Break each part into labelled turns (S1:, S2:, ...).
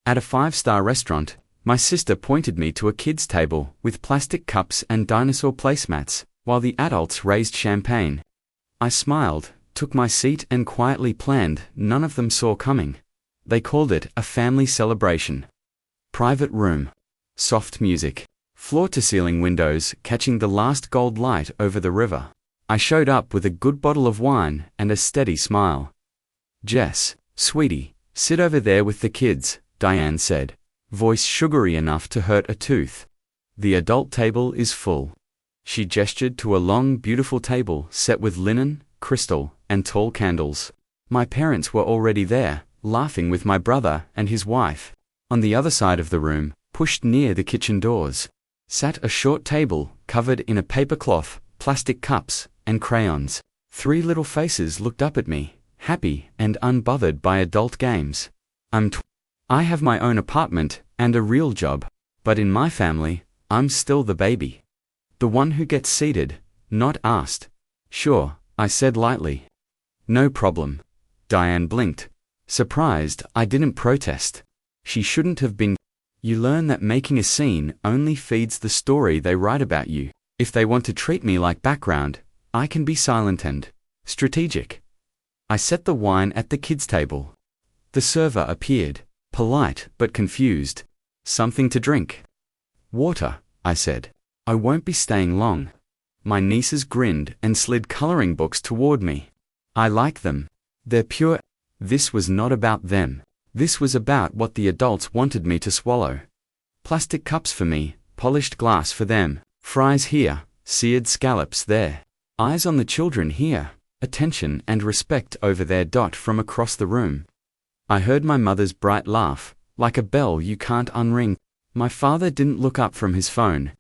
S1: At a five-star restaurant, my sister pointed me to a kids' table with plastic cups and dinosaur placemats, while the adults raised champagne. I smiled, took my seat and quietly planned none of them saw coming. They called it a family celebration. Private room. Soft music. Floor-to-ceiling windows catching the last gold light over the river. I showed up with a good bottle of wine and a steady smile. "Jess, sweetie, sit over there with the kids," Diane said, voice sugary enough to hurt a tooth. "The adult table is full." She gestured to a long, beautiful table set with linen, crystal, and tall candles. My parents were already there, laughing with my brother and his wife. On the other side of the room, pushed near the kitchen doors, sat a short table covered in a paper cloth, plastic cups, and crayons. Three little faces looked up at me, happy and unbothered by adult games. I have my own apartment and a real job, but in my family, I'm still the baby. The one who gets seated, not asked. "Sure," I said lightly. "No problem." Diane blinked, surprised I didn't protest. She shouldn't have been. You learn that making a scene only feeds the story they write about you. If they want to treat me like background, I can be silent and strategic. I set the wine at the kids' table. The server appeared, polite but confused. "Something to drink?" "Water," I said. "I won't be staying long." My nieces grinned and slid coloring books toward me. "I like them. They're pure." This was not about them. This was about what the adults wanted me to swallow. Plastic cups for me, polished glass for them, fries here, seared scallops there. Eyes on the children here, attention and respect over there. From across the room, I heard my mother's bright laugh, like a bell you can't unring. My father didn't look up from his phone.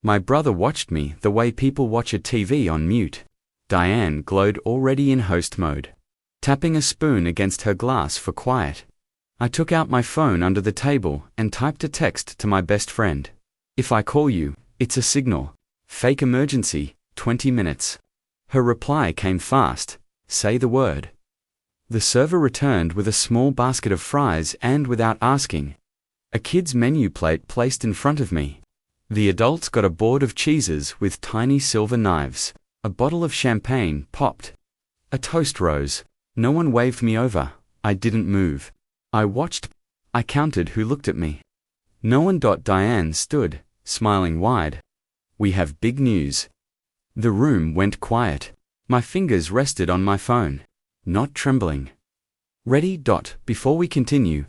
S1: My brother watched me the way people watch a TV on mute. Diane glowed already in host mode, tapping a spoon against her glass for quiet. I took out my phone under the table and typed a text to my best friend. "If I call you, it's a signal. Fake emergency, 20 minutes. Her reply came fast. "Say the word." The server returned with a small basket of fries and, without asking, a kid's menu plate placed in front of me. The adults got a board of cheeses with tiny silver knives. A bottle of champagne popped. A toast rose. No one waved me over. I didn't move. I watched. I counted who looked at me. No one. Diane stood, smiling wide. "We have big news." The room went quiet. My fingers rested on my phone, not trembling. "Ready? Before we continue,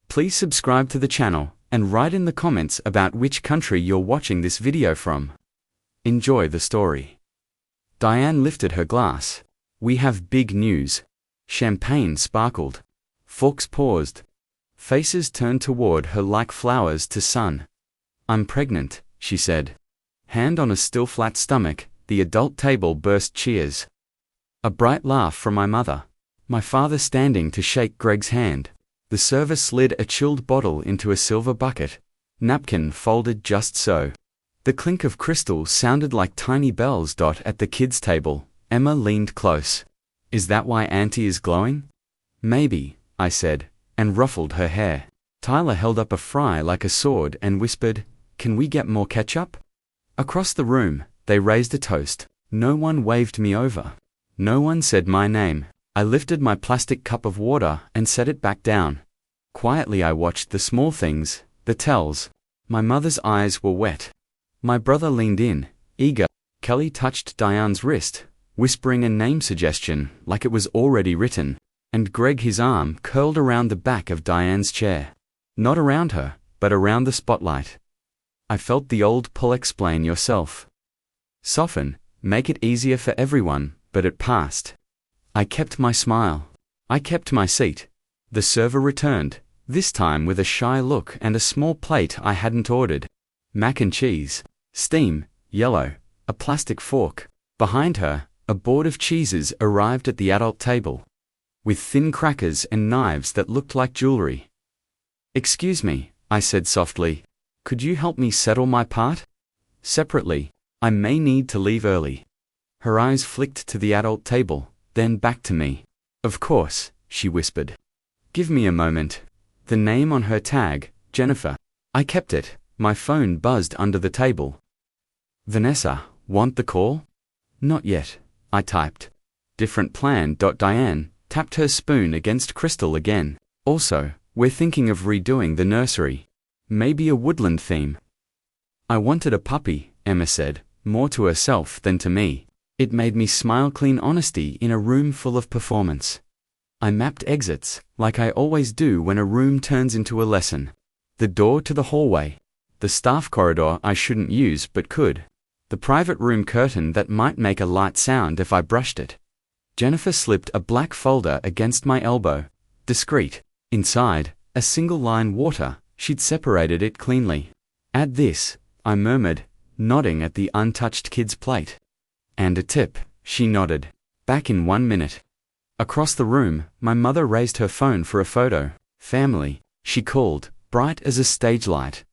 S1: please subscribe to the channel and write in the comments about which country you're watching this video from. Enjoy the story." Diane lifted her glass. "We have big news." Champagne sparkled. Forks paused. Faces turned toward her like flowers to sun. "I'm pregnant," she said. Hand on a still flat stomach, the adult table burst cheers. A bright laugh from my mother. My father standing to shake Greg's hand. The server slid a chilled bottle into a silver bucket. Napkin folded just so. The clink of crystal sounded like tiny bells. At the kids' table, Emma leaned close. "Is that why Auntie is glowing?" "Maybe," I said, and ruffled her hair. Tyler held up a fry like a sword and whispered, "Can we get more ketchup?" Across the room, they raised a toast. No one waved me over. No one said my name. I lifted my plastic cup of water and set it back down. Quietly I watched the small things, the tells. My mother's eyes were wet. My brother leaned in, eager. Kelly touched Diane's wrist, whispering a name suggestion like it was already written. And Greg, his arm curled around the back of Diane's chair. Not around her, but around the spotlight. I felt the old pull. Explain yourself. Soften, make it easier for everyone, but it passed. I kept my smile. I kept my seat. The server returned, this time with a shy look and a small plate I hadn't ordered. Mac and cheese. Steam, yellow, a plastic fork. Behind her, a board of cheeses arrived at the adult table, with thin crackers and knives that looked like jewelry. "Excuse me," I said softly. "Could you help me settle my part? Separately, I may need to leave early." Her eyes flicked to the adult table, then back to me. "Of course," she whispered. "Give me a moment." The name on her tag, Jennifer. I kept it. My phone buzzed under the table. Vanessa, want the call? Not yet, I typed. Different plan. Diane tapped her spoon against crystal again. Also, we're thinking of redoing the nursery. Maybe a woodland theme. I wanted a puppy, Emma said, more to herself than to me. It made me smile. Clean honesty in a room full of performance. I mapped exits, like I always do when a room turns into a lesson. The door to the hallway. The staff corridor I shouldn't use but could. The private room curtain that might make a light sound if I brushed it. Jennifer slipped a black folder against my elbow. Discreet. Inside, a single line water. She'd separated it cleanly. Add this, I murmured, nodding at the untouched kid's plate. And a tip, she nodded. Back in 1 minute. Across the room, my mother raised her phone for a photo. Family, she called, bright as a stage light.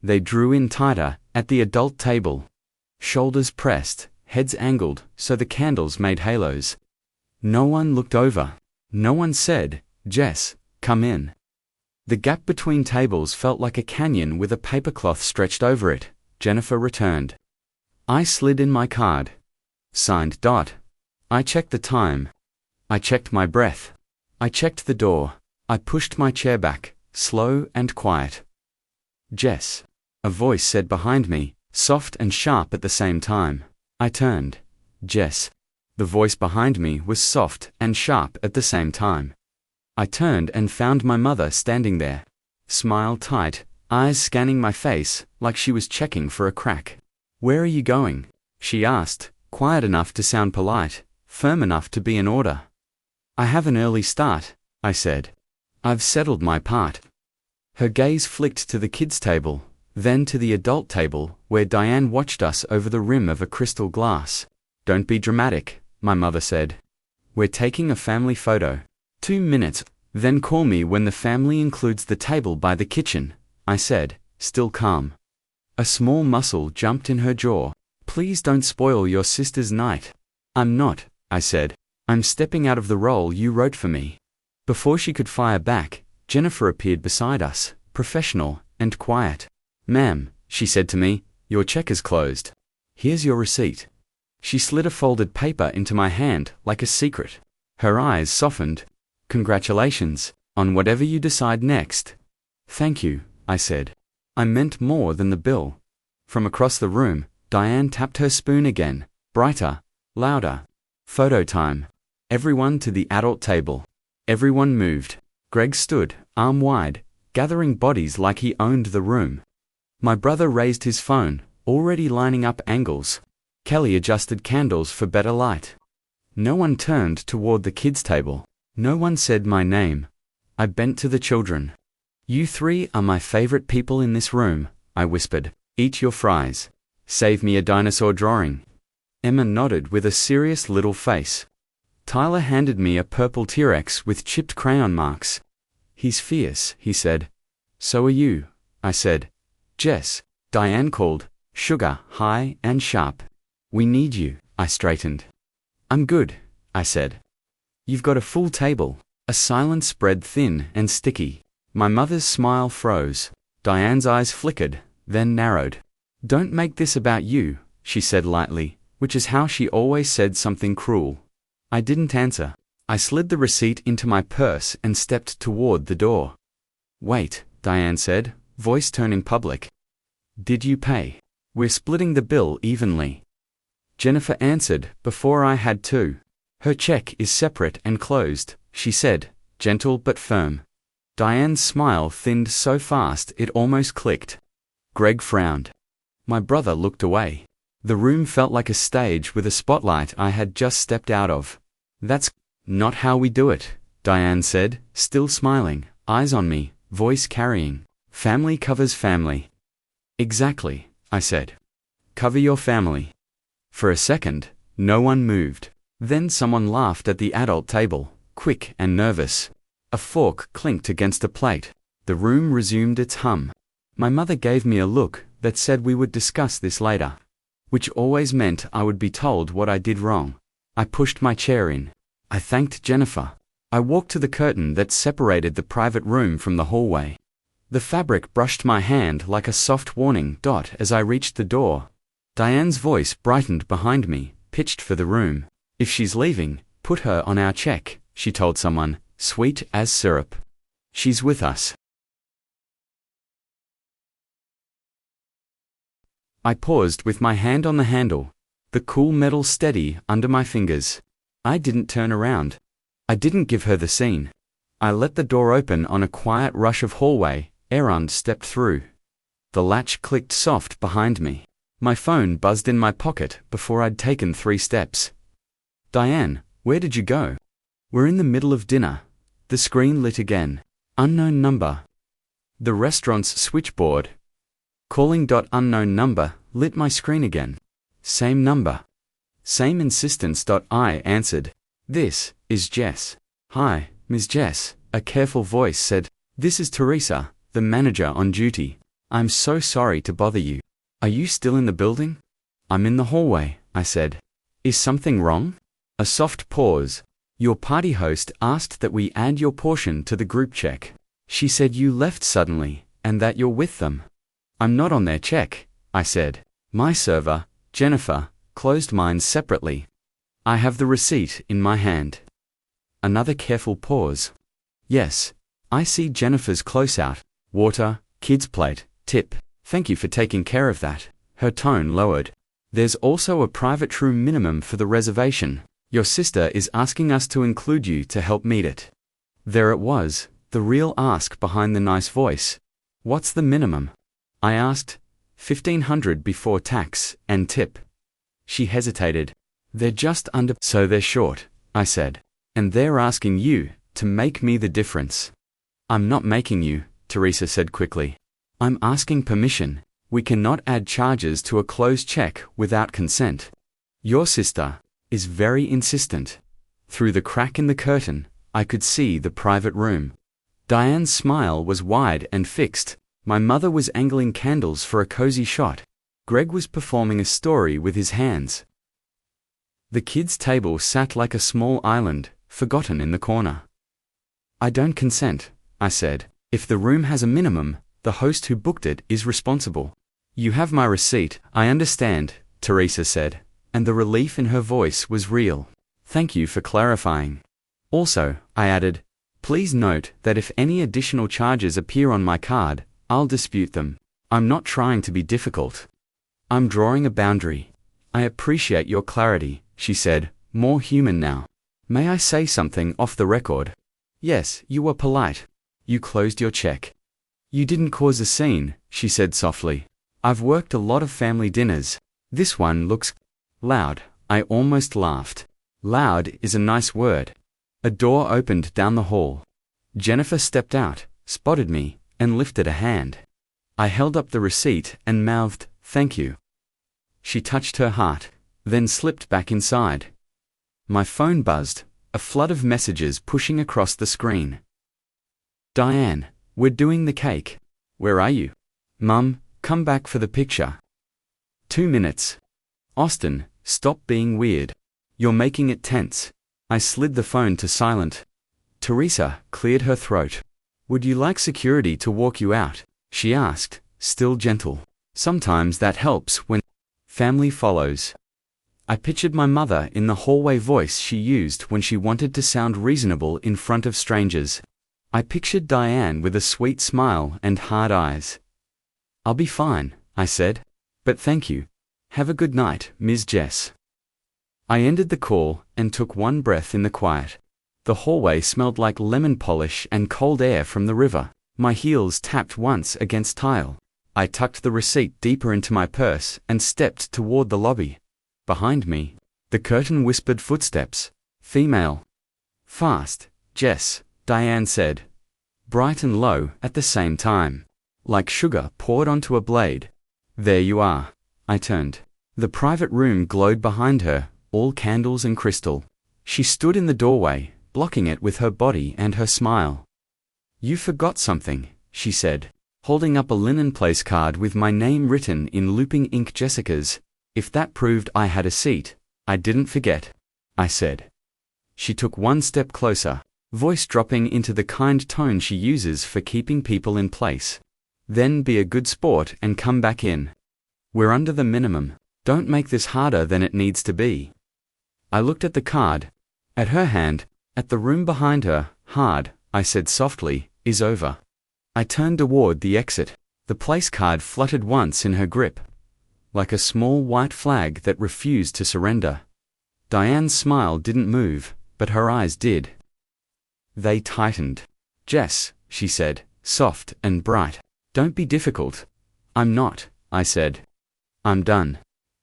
S1: They drew in tighter, at the adult table. Shoulders pressed, heads angled, so the candles made halos. No one looked over. No one said, Jess, come in. The gap between tables felt like a canyon with a papercloth stretched over it. Jennifer returned. I slid in my card. Signed Dot. I checked the time. I checked my breath. I checked the door. I pushed my chair back, slow and quiet. Jess. A voice said behind me, soft and sharp at the same time. I turned. Jess. The voice behind me was soft and sharp at the same time. I turned and found my mother standing there. Smile tight, eyes scanning my face like she was checking for a crack. Where are you going? She asked, quiet enough to sound polite, firm enough to be in order. I have an early start, I said. I've settled my part. Her gaze flicked to the kids' table, then to the adult table, where Diane watched us over the rim of a crystal glass. Don't be dramatic, my mother said. We're taking a family photo. 2 minutes, then call me when the family includes the table by the kitchen, I said, still calm. A small muscle jumped in her jaw. Please don't spoil your sister's night. I'm not, I said. I'm stepping out of the role you wrote for me. Before she could fire back, Jennifer appeared beside us, professional and quiet. Ma'am, she said to me, your check is closed. Here's your receipt. She slid a folded paper into my hand like a secret. Her eyes softened. Congratulations, on whatever you decide next. Thank you, I said. I meant more than the bill. From across the room, Diane tapped her spoon again, brighter, louder. Photo time. Everyone to the adult table. Everyone moved. Greg stood, arm wide, gathering bodies like he owned the room. My brother raised his phone, already lining up angles. Kelly adjusted candles for better light. No one turned toward the kids' table. No one said my name. I bent to the children. You three are my favorite people in this room, I whispered. Eat your fries. Save me a dinosaur drawing. Emma nodded with a serious little face. Tyler handed me a purple T-Rex with chipped crayon marks. He's fierce, he said. So are you, I said. Jess, Diane called, sugar, high and sharp. We need you, I straightened. I'm good, I said. You've got a full table. A silence spread thin and sticky. My mother's smile froze. Diane's eyes flickered, then narrowed. Don't make this about you, she said lightly, which is how she always said something cruel. I didn't answer. I slid the receipt into my purse and stepped toward the door. Wait, Diane said, voice turning public. Did you pay? We're splitting the bill evenly. Jennifer answered before I had to. Her check is separate and closed, she said, gentle but firm. Diane's smile thinned so fast it almost clicked. Greg frowned. My brother looked away. The room felt like a stage with a spotlight I had just stepped out of. That's not how we do it, Diane said, still smiling, eyes on me, voice carrying. Family covers family. Exactly, I said. Cover your family. For a second, no one moved. Then someone laughed at the adult table, quick and nervous. A fork clinked against a plate. The room resumed its hum. My mother gave me a look that said we would discuss this later, which always meant I would be told what I did wrong. I pushed my chair in. I thanked Jennifer. I walked to the curtain that separated the private room from the hallway. The fabric brushed my hand like a soft warning dot as I reached the door. Diane's voice brightened behind me, pitched for the room. "If she's leaving, put her on our check," she told someone, sweet as syrup. "She's with us." I paused with my hand on the handle, the cool metal steady under my fingers. I didn't turn around. I didn't give her the scene. I let the door open on a quiet rush of hallway. Aaron stepped through. The latch clicked soft behind me. My phone buzzed in my pocket before I'd taken 3 steps. "Diane, where did you go?" "We're in the middle of dinner." The screen lit again. Unknown number. The restaurant's switchboard. Calling. Unknown number lit my screen again. Same number. Same insistence. I answered. "This is Jess." "Hi, Ms. Jess," a careful voice said. "This is Teresa, the manager on duty. I'm so sorry to bother you. Are you still in the building?" "I'm in the hallway," I said. "Is something wrong?" A soft pause. "Your party host asked that we add your portion to the group check. She said you left suddenly, and that you're with them." "I'm not on their check," I said. "My server, Jennifer, closed mine separately. I have the receipt in my hand." Another careful pause. "Yes, I see Jennifer's closeout. Water, kids plate, tip. Thank you for taking care of that." Her tone lowered. "There's also a private room minimum for the reservation. Your sister is asking us to include you to help meet it." There it was, the real ask behind the nice voice. "What's the minimum?" I asked. $1,500 before tax and tip." She hesitated. "They're just under, so they're short," I said. "And they're asking you to make me the difference." "I'm not making you," Teresa said quickly. "I'm asking permission. We cannot add charges to a closed check without consent. Your sister is very insistent." Through the crack in the curtain, I could see the private room. Diane's smile was wide and fixed. My mother was angling candles for a cozy shot. Greg was performing a story with his hands. The kids' table sat like a small island, forgotten in the corner. "I don't consent," I said. "If the room has a minimum, the host who booked it is responsible." "You have my receipt, I understand," Teresa said, and the relief in her voice was real. "Thank you for clarifying. Also," I added, "please note that if any additional charges appear on my card, I'll dispute them. I'm not trying to be difficult. I'm drawing a boundary." "I appreciate your clarity," she said, more human now. "May I say something off the record?" "Yes, you were polite. You closed your check. You didn't cause a scene," she said softly. "I've worked a lot of family dinners. This one looks loud." I almost laughed. Loud is a nice word. A door opened down the hall. Jennifer stepped out, spotted me, and lifted a hand. I held up the receipt and mouthed, "Thank you." She touched her heart, then slipped back inside. My phone buzzed, a flood of messages pushing across the screen. "Diane, we're doing the cake. Where are you?" "Mum, come back for the picture." 2 minutes. "Austin, stop being weird. You're making it tense." I slid the phone to silent. Teresa cleared her throat. "Would you like security to walk you out?" she asked, still gentle. Sometimes that helps when family follows. I pictured my mother in the hallway voice she used when she wanted to sound reasonable in front of strangers. I pictured Diane with a sweet smile and hard eyes. "I'll be fine," I said. "But thank you. Have a good night, Ms. Jess." I ended the call and took one breath in the quiet. The hallway smelled like lemon polish and cold air from the river. My heels tapped once against tile. I tucked the receipt deeper into my purse and stepped toward the lobby. Behind me, the curtain whispered footsteps. Female. "Fast, Jess," Diane said. Bright and low at the same time. Like sugar poured onto a blade. "There you are." I turned. The private room glowed behind her, all candles and crystal. She stood in the doorway, blocking it with her body and her smile. "You forgot something," she said, holding up a linen place card with my name written in looping ink. "Jessica's." If that proved I had a seat, I didn't forget, I said. She took one step closer. voice dropping into the kind tone she uses for keeping people in place. Then be a good sport and come back in. We're under the minimum. Don't make this harder than it needs to be. I looked at the card, at her hand, at the room behind her. Hard, I said softly, is over. I turned toward the exit. The place card fluttered once in her grip, like a small white flag that refused to surrender. Diane's smile didn't move, but her eyes did. They tightened. Jess, she said, soft and bright. Don't be difficult. I'm not, I said. I'm done.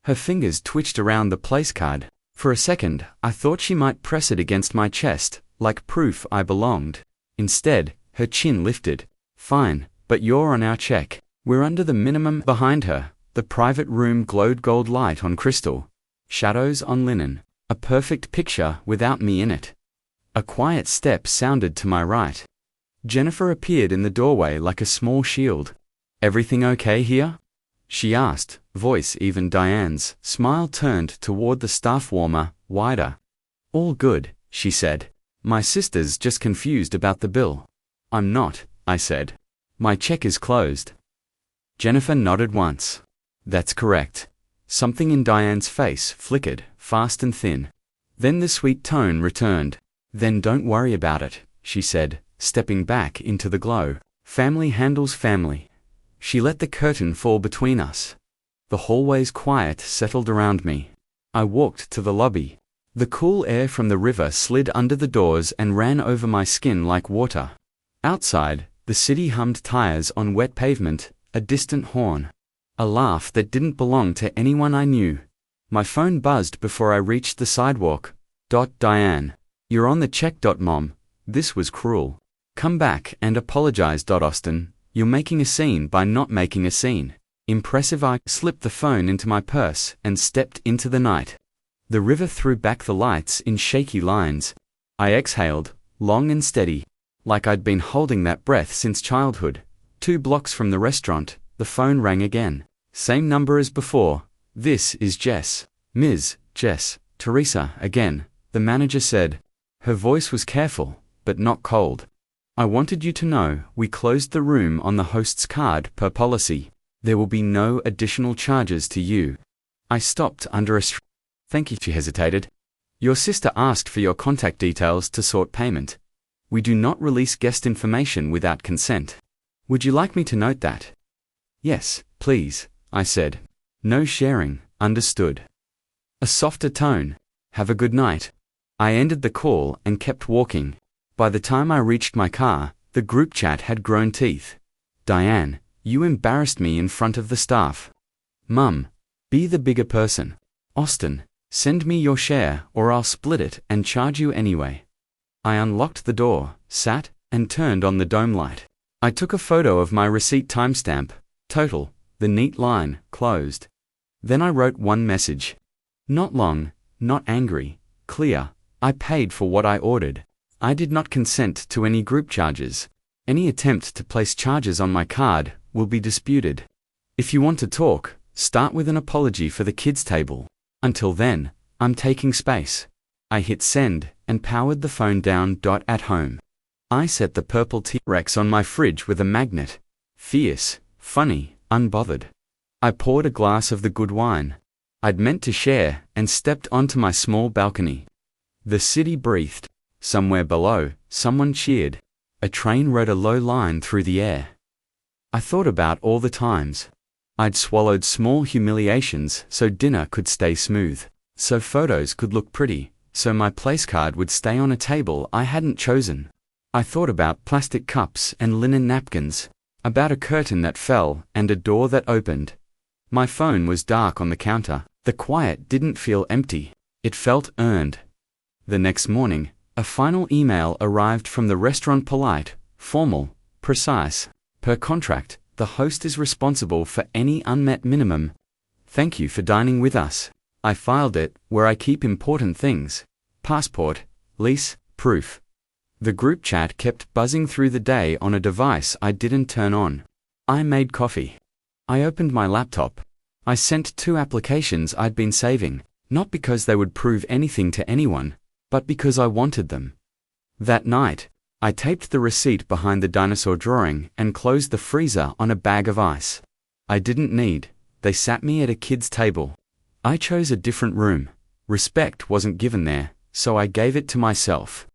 S1: Her fingers twitched around the place card. For a second, I thought she might press it against my chest, like proof I belonged. Instead, her chin lifted. Fine, but you're on our check. We're under the minimum. Behind her, the private room glowed gold light on crystal, shadows on linen, a perfect picture without me in it. A quiet step sounded to my right. Jennifer appeared in the doorway like a small shield. Everything okay here? She asked, voice even. Diane's smile turned toward the staff warmer, wider. All good, she said. My sister's just confused about the bill. I'm not, I said. My check is closed. Jennifer nodded once. That's correct. Something in Diane's face flickered, fast and thin. Then the sweet tone returned. Then don't worry about it, she said, stepping back into the glow. Family handles family. She let the curtain fall between us. The hallway's quiet settled around me. I walked to the lobby. The cool air from the river slid under the doors and ran over my skin like water. Outside, the city hummed tires on wet pavement, a distant horn. A laugh that didn't belong to anyone I knew. My phone buzzed before I reached the sidewalk. Diane. You're on the check. Mom. This was cruel. Come back and apologize. Austin. You're making a scene by not making a scene. Impressive. I slipped the phone into my purse and stepped into the night. The river threw back the lights in shaky lines. I exhaled, long and steady, like I'd been holding that breath since childhood. 2 blocks from the restaurant, the phone rang again. Same number as before. This is Jess. Ms. Jess. Teresa, again, the manager said. Her voice was careful, but not cold. I wanted you to know we closed the room on the host's card per policy. There will be no additional charges to you. I stopped under a Thank you. She hesitated. Your sister asked for your contact details to sort payment. We do not release guest information without consent. Would you like me to note that? Yes, please, I said. No sharing, understood. A softer tone. Have a good night. I ended the call and kept walking. By the time I reached my car, the group chat had grown teeth. Diane, you embarrassed me in front of the staff. Mum, be the bigger person. Austin, send me your share or I'll split it and charge you anyway. I unlocked the door, sat, and turned on the dome light. I took a photo of my receipt timestamp, total, the neat line, closed. Then I wrote one message. Not long, not angry, clear. I paid for what I ordered. I did not consent to any group charges. Any attempt to place charges on my card will be disputed. If you want to talk, start with an apology for the kids' table. Until then, I'm taking space. I hit send and powered the phone down. At home, I set the purple T-Rex on my fridge with a magnet. Fierce, funny, unbothered. I poured a glass of the good wine I'd meant to share and stepped onto my small balcony. The city breathed. Somewhere below, someone cheered. A train rode a low line through the air. I thought about all the times I'd swallowed small humiliations so dinner could stay smooth, so photos could look pretty, so my place card would stay on a table I hadn't chosen. I thought about plastic cups and linen napkins, about a curtain that fell and a door that opened. My phone was dark on the counter. The quiet didn't feel empty. It felt earned. The next morning, a final email arrived from the restaurant. Polite, formal, precise. Per contract, the host is responsible for any unmet minimum. Thank you for dining with us. I filed it where I keep important things. Passport, lease, proof. The group chat kept buzzing through the day on a device I didn't turn on. I made coffee. I opened my laptop. I sent 2 applications I'd been saving, not because they would prove anything to anyone, but because I wanted them. That night, I taped the receipt behind the dinosaur drawing and closed the freezer on a bag of ice. I didn't need. They sat me at a kid's table. I chose a different room. Respect wasn't given there, so I gave it to myself.